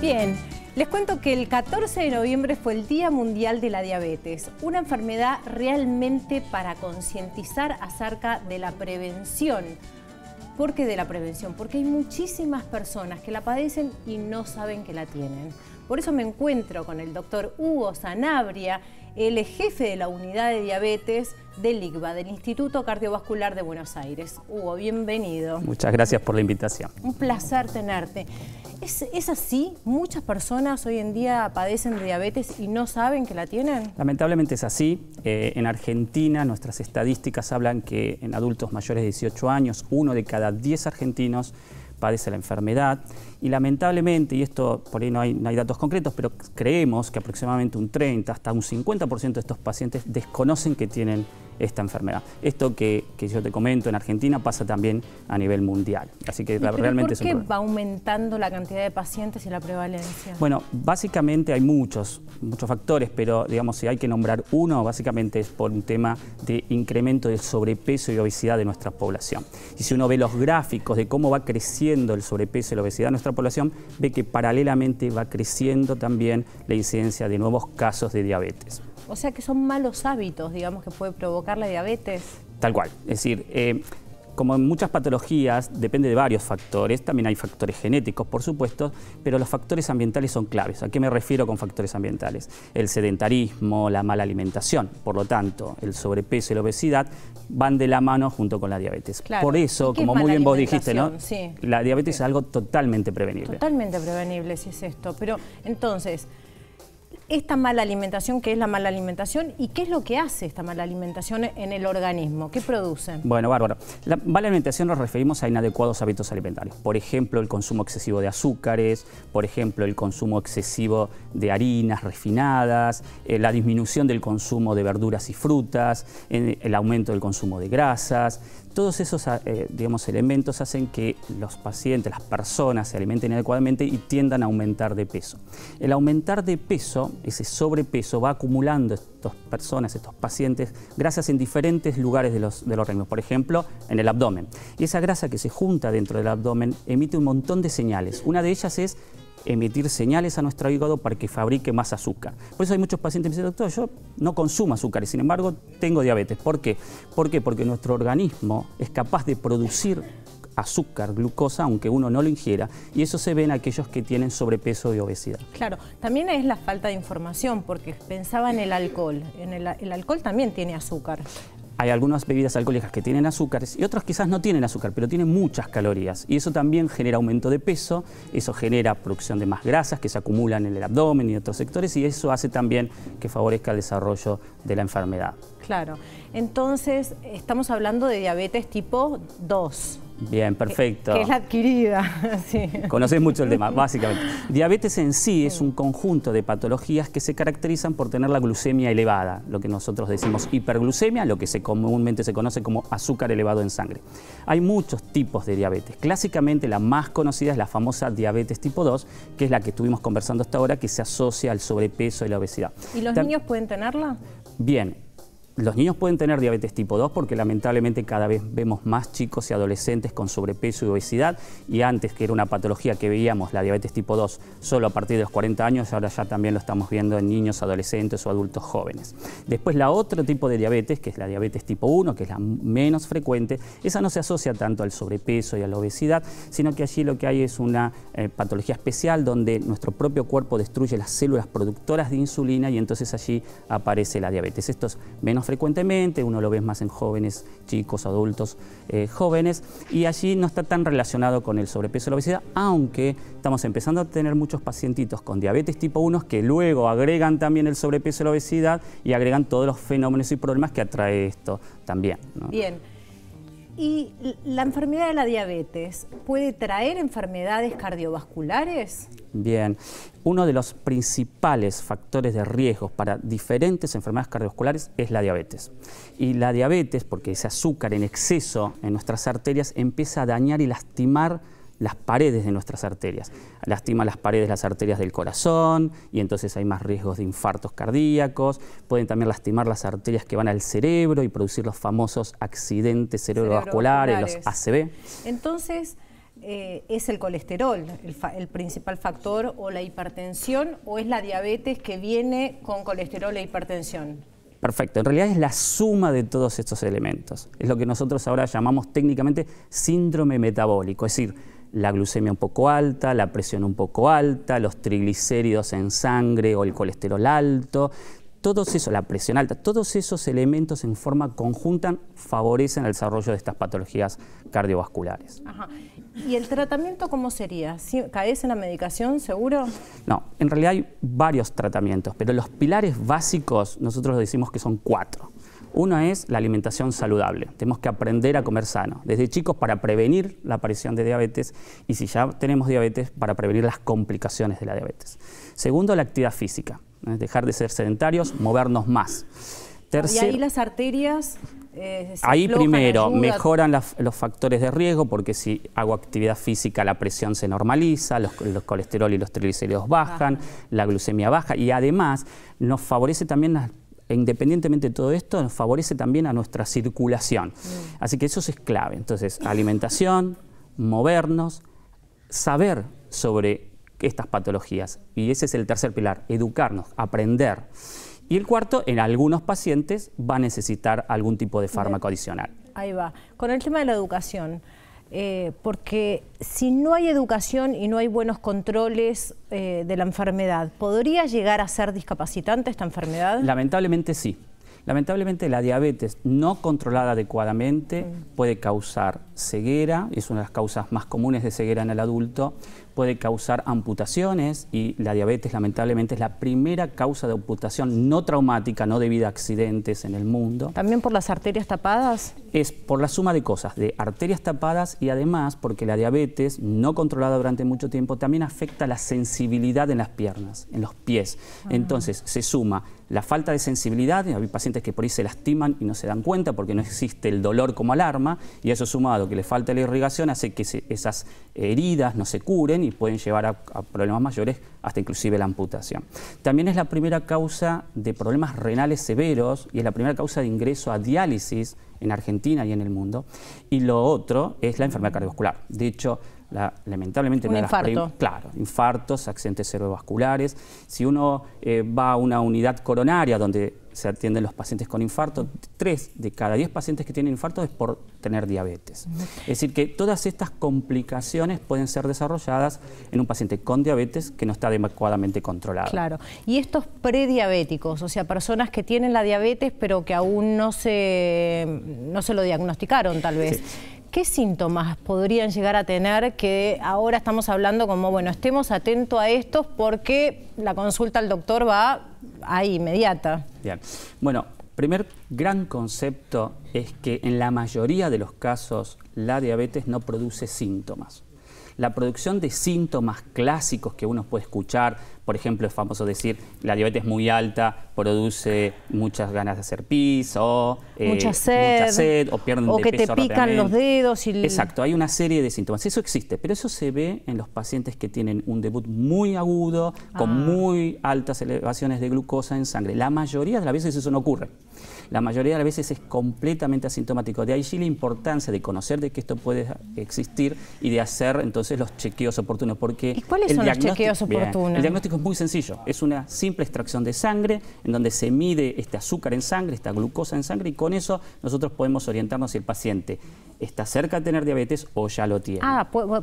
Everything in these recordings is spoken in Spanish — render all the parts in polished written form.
Bien, les cuento que el 14 de noviembre fue el Día Mundial de la Diabetes, una enfermedad realmente para concientizar acerca de la prevención. ¿Por qué de la prevención? Porque hay muchísimas personas que la padecen y no saben que la tienen. Por eso me encuentro con el doctor Hugo Sanabria, el jefe de la unidad de diabetes del ICVA, del Instituto Cardiovascular de Buenos Aires. Hugo, bienvenido. Muchas gracias por la invitación. Un placer tenerte. ¿Es así? ¿Muchas personas hoy en día padecen de diabetes y no saben que la tienen? Lamentablemente es así. En Argentina nuestras estadísticas hablan que en adultos mayores de 18 años, 1 de cada 10 argentinos padece la enfermedad. Y lamentablemente, y esto por ahí no hay datos concretos, pero creemos que aproximadamente un 30 hasta un 50% de estos pacientes desconocen que tienen esta enfermedad. Esto que yo te comento en Argentina pasa también a nivel mundial. Así que realmente es un problema. ¿Por qué va aumentando la cantidad de pacientes y la prevalencia? Bueno, básicamente hay muchos factores, pero digamos, si hay que nombrar uno, básicamente es por un tema de incremento del sobrepeso y obesidad de nuestra población. Y si uno ve los gráficos de cómo va creciendo el sobrepeso y la obesidad de nuestra población, ve que paralelamente va creciendo también la incidencia de nuevos casos de diabetes. O sea que son malos hábitos, digamos, que puede provocar la diabetes. Tal cual. Es decir, como en muchas patologías, depende de varios factores. También hay factores genéticos, por supuesto, pero los factores ambientales son claves. ¿A qué me refiero con factores ambientales? El sedentarismo, la mala alimentación. Por lo tanto, el sobrepeso y la obesidad van de la mano junto con la diabetes. Claro. Por eso, como muy bien vos dijiste, ¿no? Sí. La diabetes es algo totalmente prevenible. Totalmente prevenible, si es esto. Pero entonces, esta mala alimentación, ¿qué es la mala alimentación? ¿Y qué es lo que hace esta mala alimentación en el organismo? ¿Qué produce? Bueno, bárbaro. La mala alimentación nos referimos a inadecuados hábitos alimentarios. Por ejemplo, el consumo excesivo de azúcares, por ejemplo, el consumo excesivo de harinas refinadas, la disminución del consumo de verduras y frutas, el aumento del consumo de grasas. Todos esos elementos hacen que los pacientes, las personas, se alimenten inadecuadamente y tiendan a aumentar de peso. El aumentar de peso, ese sobrepeso, va acumulando estas personas, estos pacientes, grasas en diferentes lugares del organismo, por ejemplo, en el abdomen. Y esa grasa que se junta dentro del abdomen emite un montón de señales. Una de ellas es emitir señales a nuestro hígado para que fabrique más azúcar. Por eso hay muchos pacientes que dicen, doctor, yo no consumo azúcar y sin embargo tengo diabetes. ¿Por qué? ¿Por qué? Porque nuestro organismo es capaz de producir azúcar, glucosa, aunque uno no lo ingiera, y eso se ve en aquellos que tienen sobrepeso y obesidad. Claro, también es la falta de información, porque pensaba en el alcohol. El alcohol también tiene azúcar. Hay algunas bebidas alcohólicas que tienen azúcares y otras quizás no tienen azúcar, pero tienen muchas calorías. Y eso también genera aumento de peso, eso genera producción de más grasas que se acumulan en el abdomen y otros sectores, y eso hace también que favorezca el desarrollo de la enfermedad. Claro. Entonces, estamos hablando de diabetes tipo 2. Bien, perfecto. Que es la adquirida. Sí. Conoces mucho el tema, básicamente. Diabetes en sí es un conjunto de patologías que se caracterizan por tener la glucemia elevada, lo que nosotros decimos hiperglucemia, lo que comúnmente se conoce como azúcar elevado en sangre. Hay muchos tipos de diabetes. Clásicamente la más conocida es la famosa diabetes tipo 2, que es la que estuvimos conversando hasta ahora, que se asocia al sobrepeso y la obesidad. ¿Y los niños pueden tenerla? Bien. Los niños pueden tener diabetes tipo 2 porque lamentablemente cada vez vemos más chicos y adolescentes con sobrepeso y obesidad, y antes, que era una patología que veíamos, la diabetes tipo 2, solo a partir de los 40 años, ahora ya también lo estamos viendo en niños, adolescentes o adultos jóvenes. Después la otro tipo de diabetes, que es la diabetes tipo 1, que es la menos frecuente, esa no se asocia tanto al sobrepeso y a la obesidad, sino que allí lo que hay es una patología especial donde nuestro propio cuerpo destruye las células productoras de insulina y entonces allí aparece la diabetes. Esto es menos frecuentemente, uno lo ve más en jóvenes, chicos, adultos, jóvenes, y allí no está tan relacionado con el sobrepeso y la obesidad, aunque estamos empezando a tener muchos pacientitos con diabetes tipo 1 que luego agregan también el sobrepeso y la obesidad y agregan todos los fenómenos y problemas que atrae esto también, ¿no? Bien. ¿Y la enfermedad de la diabetes puede traer enfermedades cardiovasculares? Bien, uno de los principales factores de riesgo para diferentes enfermedades cardiovasculares es la diabetes. Y la diabetes, porque ese azúcar en exceso en nuestras arterias empieza a dañar y lastimar las paredes de nuestras arterias. Lastima las paredes de las arterias del corazón y entonces hay más riesgos de infartos cardíacos. Pueden también lastimar las arterias que van al cerebro y producir los famosos accidentes cerebrovasculares, los ACV. Entonces, es el colesterol el principal factor, o la hipertensión, o es la diabetes que viene con colesterol e hipertensión? Perfecto, en realidad es la suma de todos estos elementos. Es lo que nosotros ahora llamamos técnicamente síndrome metabólico, es decir, la glucemia un poco alta, la presión un poco alta, los triglicéridos en sangre o el colesterol alto, todos esos, la presión alta, todos esos elementos en forma conjunta favorecen el desarrollo de estas patologías cardiovasculares. Ajá. ¿Y el tratamiento cómo sería? ¿Caes en la medicación, seguro? No, en realidad hay varios tratamientos, pero los pilares básicos nosotros decimos que son 4. Uno es la alimentación saludable. Tenemos que aprender a comer sano, desde chicos para prevenir la aparición de diabetes y si ya tenemos diabetes, para prevenir las complicaciones de la diabetes. Segundo, la actividad física. Dejar de ser sedentarios, movernos más. Tercero, y ahí las arterias ahí primero mejoran los factores de riesgo, porque si hago actividad física la presión se normaliza, los colesterol y los triglicéridos bajan, la glucemia baja y además nos favorece también, independientemente de todo esto, nos favorece también a nuestra circulación. Así que eso es clave. Entonces, alimentación, movernos, saber sobre estas patologías. Y ese es el tercer pilar, educarnos, aprender. Y el cuarto, en algunos pacientes va a necesitar algún tipo de fármaco adicional. Ahí va. Con el tema de la educación, porque si no hay educación y no hay buenos controles de la enfermedad, ¿podría llegar a ser discapacitante esta enfermedad? Lamentablemente sí. Lamentablemente la diabetes no controlada adecuadamente puede causar ceguera, es una de las causas más comunes de ceguera en el adulto, puede causar amputaciones y la diabetes lamentablemente es la primera causa de amputación no traumática, no debido a accidentes en el mundo. ¿También por las arterias tapadas? Es por la suma de cosas, de arterias tapadas y además porque la diabetes no controlada durante mucho tiempo también afecta la sensibilidad en las piernas, en los pies. Entonces se suma la falta de sensibilidad, hay pacientes que por ahí se lastiman y no se dan cuenta porque no existe el dolor como alarma y eso sumado que le falta la irrigación hace que esas heridas no se curen y pueden llevar a problemas mayores, hasta inclusive la amputación. También es la primera causa de problemas renales severos y es la primera causa de ingreso a diálisis en Argentina y en el mundo. Y lo otro es la enfermedad cardiovascular. De hecho, lamentablemente... Un infarto. Claro, infartos, accidentes cerebrovasculares. Si uno va a una unidad coronaria donde se atienden los pacientes con infarto, 3 de cada 10 pacientes que tienen infarto es por tener diabetes. Es decir, que todas estas complicaciones pueden ser desarrolladas en un paciente con diabetes que no está adecuadamente controlado. Claro. Y estos prediabéticos, o sea, personas que tienen la diabetes pero que aún no se lo diagnosticaron tal vez. Sí. ¿Qué síntomas podrían llegar a tener que ahora estamos hablando como, bueno, estemos atentos a estos porque la consulta al doctor va ahí inmediata? Bien. Bueno, primer gran concepto es que en la mayoría de los casos la diabetes no produce síntomas. La producción de síntomas clásicos que uno puede escuchar, por ejemplo, es famoso decir la diabetes muy alta produce muchas ganas de hacer pis o mucha sed o pierden de peso que te pican los dedos. Exacto, hay una serie de síntomas. Eso existe, pero eso se ve en los pacientes que tienen un debut muy agudo, con muy altas elevaciones de glucosa en sangre. La mayoría de las veces eso no ocurre. La mayoría de las veces es completamente asintomático. De ahí la importancia de conocer de que esto puede existir y de hacer entonces los chequeos oportunos. Porque ¿y cuáles son los chequeos oportunos? El diagnóstico es muy sencillo. Es una simple extracción de sangre en donde se mide este azúcar en sangre, esta glucosa en sangre y con eso nosotros podemos orientarnos si el paciente está cerca de tener diabetes o ya lo tiene.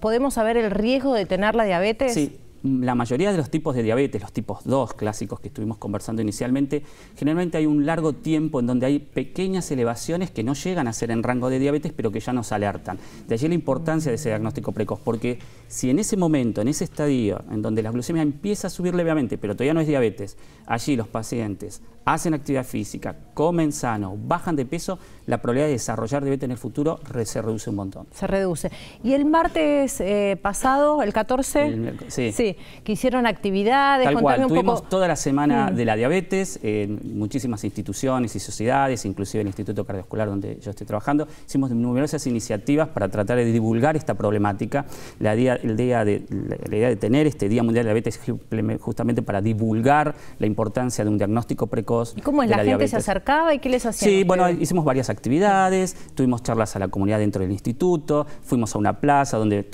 ¿Podemos saber el riesgo de tener la diabetes? Sí. La mayoría de los tipos de diabetes, los tipos 2 clásicos que estuvimos conversando inicialmente, generalmente hay un largo tiempo en donde hay pequeñas elevaciones que no llegan a ser en rango de diabetes, pero que ya nos alertan. De allí la importancia de ese diagnóstico precoz, porque si en ese momento, en ese estadio, en donde la glucemia empieza a subir levemente, pero todavía no es diabetes, allí los pacientes hacen actividad física, comen sano, bajan de peso, la probabilidad de desarrollar diabetes en el futuro se reduce un montón. Se reduce. ¿Y el martes pasado, el 14? Sí. que hicieron actividades. Tal cual, un tuvimos poco... toda la semana de la diabetes en muchísimas instituciones y sociedades, inclusive el Instituto Cardiovascular donde yo estoy trabajando. Hicimos numerosas iniciativas para tratar de divulgar esta problemática. La idea de tener este Día Mundial de la Diabetes es justamente para divulgar la importancia de un diagnóstico precoz. ¿Y cómo es? ¿La gente se acercaba y qué les hacían? Sí, bueno, hicimos varias actividades, tuvimos charlas a la comunidad dentro del instituto, fuimos a una plaza donde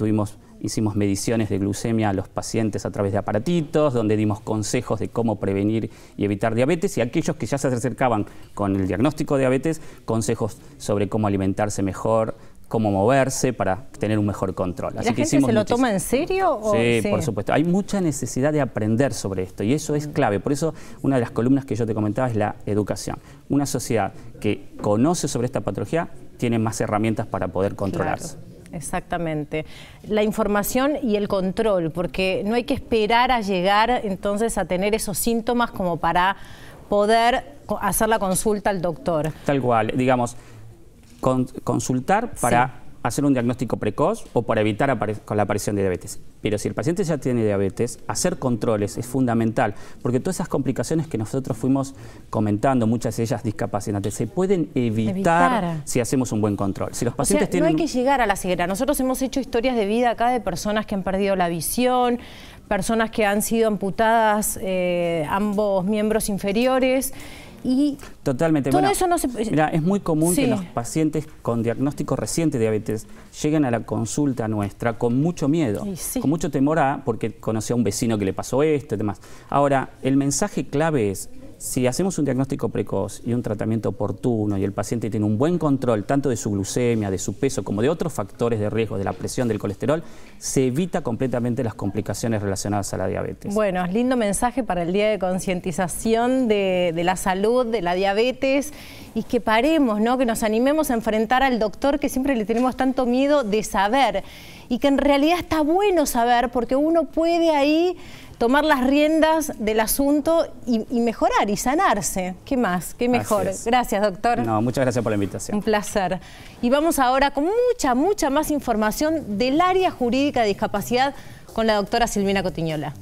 hicimos mediciones de glucemia a los pacientes a través de aparatitos, donde dimos consejos de cómo prevenir y evitar diabetes, y aquellos que ya se acercaban con el diagnóstico de diabetes, consejos sobre cómo alimentarse mejor, cómo moverse para tener un mejor control. ¿La gente se lo toma en serio? Sí, por supuesto. Hay mucha necesidad de aprender sobre esto y eso es clave. Por eso una de las columnas que yo te comentaba es la educación. Una sociedad que conoce sobre esta patología tiene más herramientas para poder controlarse. Claro. Exactamente. La información y el control, porque no hay que esperar a llegar entonces a tener esos síntomas como para poder hacer la consulta al doctor. Tal cual, digamos, consultar para hacer un diagnóstico precoz o para evitar la aparición de diabetes. Pero si el paciente ya tiene diabetes, hacer controles es fundamental, porque todas esas complicaciones que nosotros fuimos comentando, muchas de ellas discapacitantes, se pueden evitar si hacemos un buen control. Si los pacientes no hay que llegar a la ceguera. Nosotros hemos hecho historias de vida acá de personas que han perdido la visión, personas que han sido amputadas ambos miembros inferiores. Y totalmente. Todo bueno, eso no se... Mira, es muy común que los pacientes con diagnóstico reciente de diabetes lleguen a la consulta nuestra con mucho miedo, con mucho temor porque conoció a un vecino que le pasó esto y demás. Ahora, el mensaje clave es, si hacemos un diagnóstico precoz y un tratamiento oportuno y el paciente tiene un buen control tanto de su glucemia, de su peso, como de otros factores de riesgo, de la presión, del colesterol, se evita completamente las complicaciones relacionadas a la diabetes. Bueno, es lindo mensaje para el Día de Concientización de la salud, de la diabetes, y que paremos, ¿no? Que nos animemos a enfrentar al doctor que siempre le tenemos tanto miedo de saber, y que en realidad está bueno saber porque uno puede ahí tomar las riendas del asunto y mejorar y sanarse. ¿Qué más? ¿Qué mejor? Gracias, doctor. No, muchas gracias por la invitación. Un placer. Y vamos ahora con mucha más información del área jurídica de discapacidad con la doctora Silvina Cotiñola.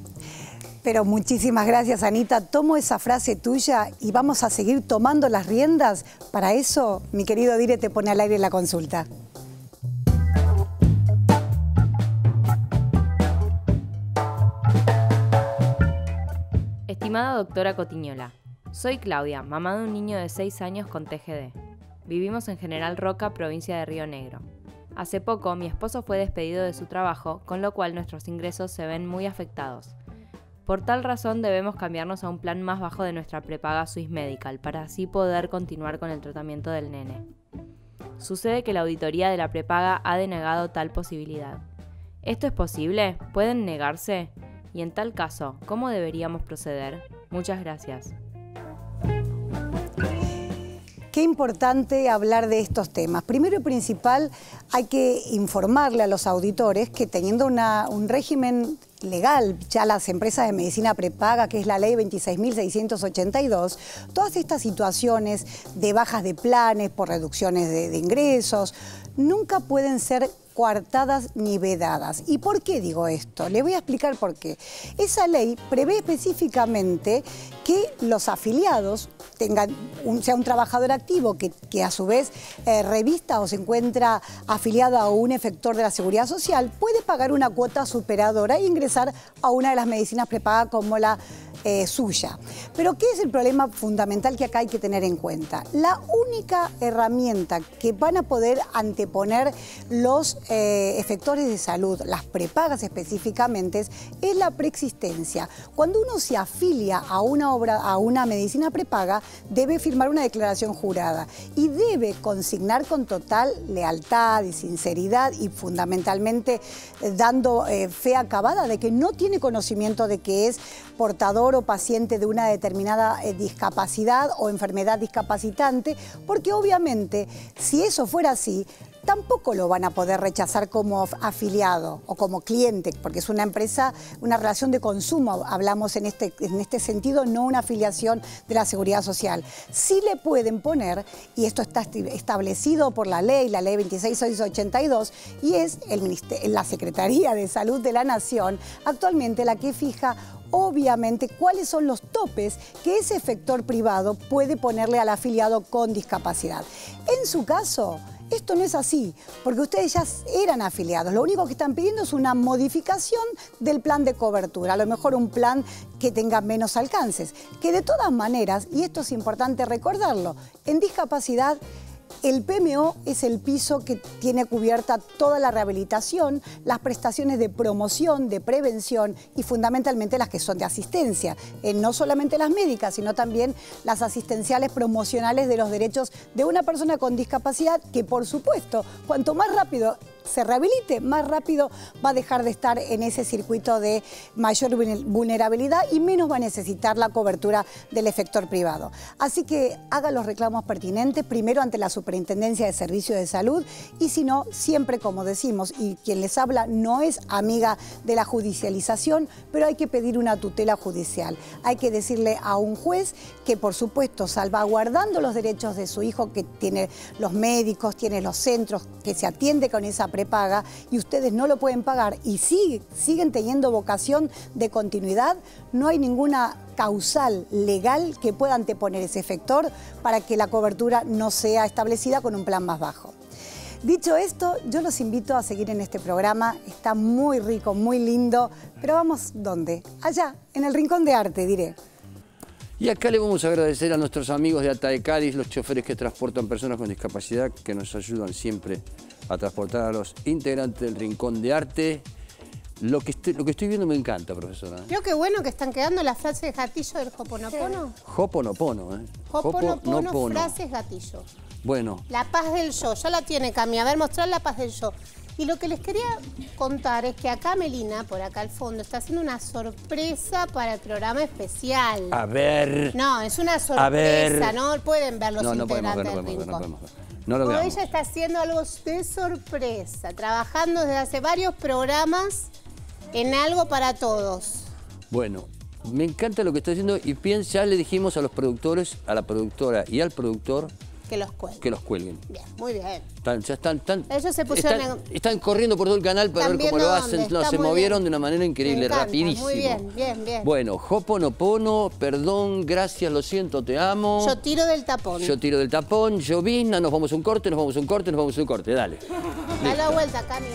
Pero muchísimas gracias, Anita. Tomo esa frase tuya y vamos a seguir tomando las riendas. Para eso, mi querido Dire te pone al aire la consulta. Estimada doctora Cotiñola, soy Claudia, mamá de un niño de 6 años con TGD. Vivimos en General Roca, provincia de Río Negro. Hace poco mi esposo fue despedido de su trabajo, con lo cual nuestros ingresos se ven muy afectados. Por tal razón debemos cambiarnos a un plan más bajo de nuestra prepaga Swiss Medical, para así poder continuar con el tratamiento del nene. Sucede que la auditoría de la prepaga ha denegado tal posibilidad. ¿Esto es posible? ¿Pueden negarse? Y en tal caso, ¿cómo deberíamos proceder? Muchas gracias. Qué importante hablar de estos temas. Primero y principal, hay que informarle a los auditores que teniendo un régimen legal, ya las empresas de medicina prepaga, que es la ley 26.682, todas estas situaciones de bajas de planes por reducciones de ingresos, nunca pueden ser coartadas ni vedadas. ¿Y por qué digo esto? Le voy a explicar por qué. Esa ley prevé específicamente que los afiliados sea un trabajador activo que a su vez revista o se encuentra afiliado a un efector de la Seguridad Social, puede pagar una cuota superadora e ingresar a una de las medicinas prepagas como la suya. Pero ¿qué es el problema fundamental que acá hay que tener en cuenta? La única herramienta que van a poder anteponer los efectores de salud, las prepagas específicamente, es la preexistencia. Cuando uno se afilia a una medicina prepaga, debe firmar una declaración jurada y debe consignar con total lealtad y sinceridad y fundamentalmente dando fe acabada de que no tiene conocimiento de que es portador o paciente de una determinada discapacidad o enfermedad discapacitante, porque obviamente si eso fuera así, tampoco lo van a poder rechazar como afiliado o como cliente, porque es una empresa, una relación de consumo, hablamos en este sentido, no una afiliación de la Seguridad Social. Sí le pueden poner, y esto está establecido por la ley 26682, y es la Secretaría de Salud de la Nación, actualmente la que fija obviamente cuáles son los topes que ese efector privado puede ponerle al afiliado con discapacidad. En su caso, esto no es así, porque ustedes ya eran afiliados. Lo único que están pidiendo es una modificación del plan de cobertura, a lo mejor un plan que tenga menos alcances, que de todas maneras, y esto es importante recordarlo, en discapacidad el PMO es el piso que tiene cubierta toda la rehabilitación, las prestaciones de promoción, de prevención y fundamentalmente las que son de asistencia. No solamente las médicas, sino también las asistenciales promocionales de los derechos de una persona con discapacidad que, por supuesto, cuanto más rápido se rehabilite, más rápido va a dejar de estar en ese circuito de mayor vulnerabilidad y menos va a necesitar la cobertura del efector privado. Así que haga los reclamos pertinentes, primero ante la Superintendencia de Servicios de Salud y si no, siempre como decimos, y quien les habla no es amiga de la judicialización, pero hay que pedir una tutela judicial. Hay que decirle a un juez que, por supuesto, salvaguardando los derechos de su hijo, que tiene los médicos, tiene los centros, que se atiende con esa prepaga y ustedes no lo pueden pagar y siguen teniendo vocación de continuidad, no hay ninguna causal legal que pueda anteponer ese efector para que la cobertura no sea establecida con un plan más bajo. Dicho esto, yo los invito a seguir en este programa, está muy rico, muy lindo, pero vamos, ¿dónde? Allá, en el Rincón de Arte, diré. Y acá le vamos a agradecer a nuestros amigos de Ata de Cádiz, los choferes que transportan personas con discapacidad, que nos ayudan siempre a transportar a los integrantes del Rincón de Arte. Lo que estoy viendo me encanta, profesora. Creo que bueno que están quedando las frases gatillo del Hoponopono. Hoponopono, ¿eh? Hoponopono, frases gatillo. Bueno. La paz del yo, ya la tiene Cami. A ver, mostrar la paz del yo. Y lo que les quería contar es que acá Melina, por acá al fondo, está haciendo una sorpresa para el programa especial. A ver. No, es una sorpresa, no pueden ver los integrantes del Rincón. No lo veamos. Ella está haciendo algo de sorpresa, trabajando desde hace varios programas en algo para todos. Bueno, me encanta lo que está haciendo y ya le dijimos a los productores, a la productora y al productor que los cuelguen. Que los cuelguen. Bien, muy bien. Ellos se pusieron están corriendo por todo el canal para ver cómo lo hacen. No, se movieron de una manera increíble, rapidísimo. Muy bien, bien, bien. Bueno, Hoponopono, perdón, gracias, lo siento, te amo. Yo tiro del tapón. Yo tiro del tapón, llovizna, nos vamos a un corte, nos vamos a un corte, nos vamos a un corte. Dale. Da la vuelta, Cami.